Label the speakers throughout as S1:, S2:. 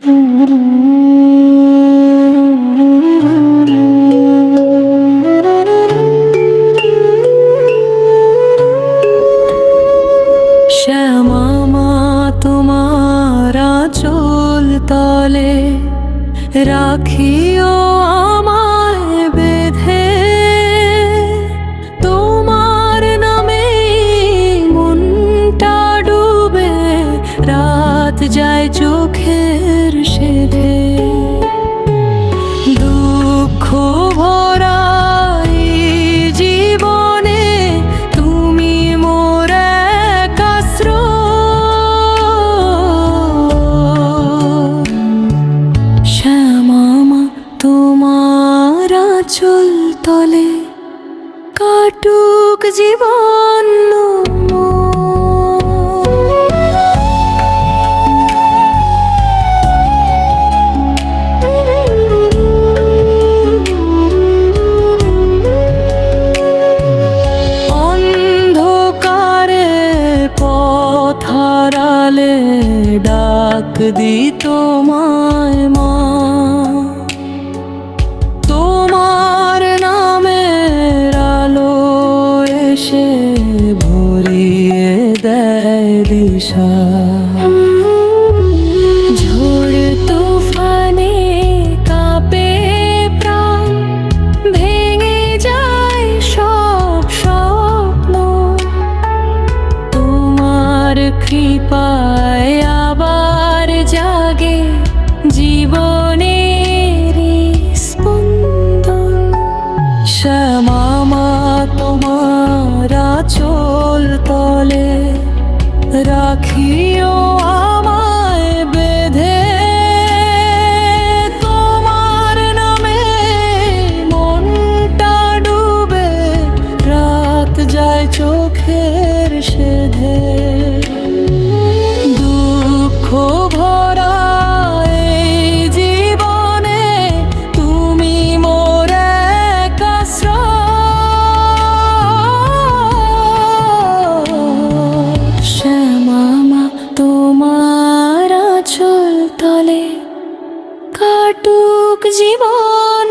S1: শ্যামা মা তোমার আঁচল তলে রাখিও আমায় বেঁধে, তোমার নামে মনটা ডুবে রাত যায় চোখের সেধে। দুঃখ ভরা জীবনে তুমি মোর এক আশ্রয়। শ্যামা মা তোমার আঁচল তলে কাটুক জীবন হারালে ডাক দি তোমায় মা, তোমার নামের আলো এসে ভরিয়ে দেয় দিশা। ঝড় তুফানে কাঁপে প্রাণ, ভেঙে যায় সব স্বপ্ন, তোমার কৃপায় আবার জাগে জীবনের স্পন্দন। শ্যামা মা তোমার আঁচল তলে রাখিও আমায় বেঁধে, তোমার নামে মনটা ডুবে রাত যায় চোখের সেধে। দুঃখ ভরা জীবনে তুমি মোর এক আশ্রয়। শ্যামা মা তোমার আঁচল তলে কাটুক জীবন।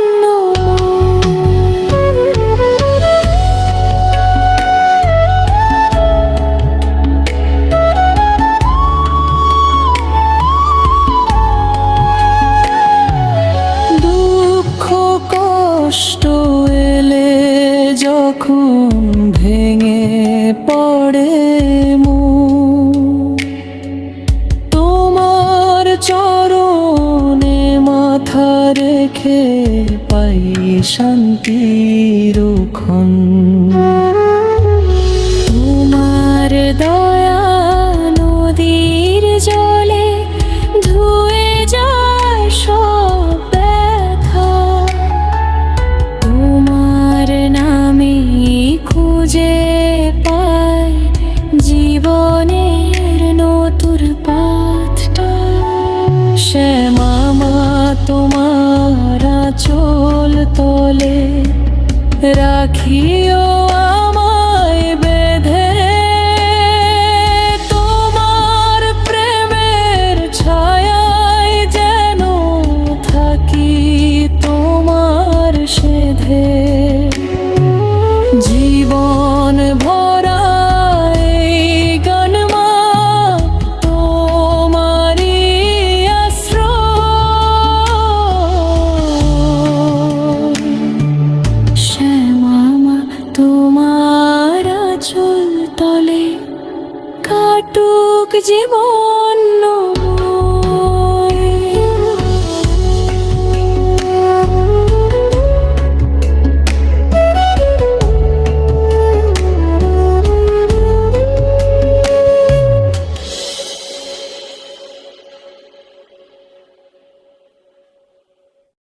S1: কষ্ট এলে যখন ভেঙে পড়ে মন, তোমার চরণে মাথা রেখে পাই শান্তির ক্ষণ। তোমার দয়া নদীর জলে ধুয়ে যায় সব ব্যথা, তোমার নামে খুঁজে পাই জীবনের নতুন পথটা। শ্যামা মা তোমার আঁচল তলে রাখিও আমায় বেঁধে, তোমার প্রেমের ছায়ায় যেন থাকি তোমার সেধে। জীবন ভরা গান মা তোমারই আশ্রয়। শ্যামা মা তোমার আঁচল তলে কাটুক জীবন।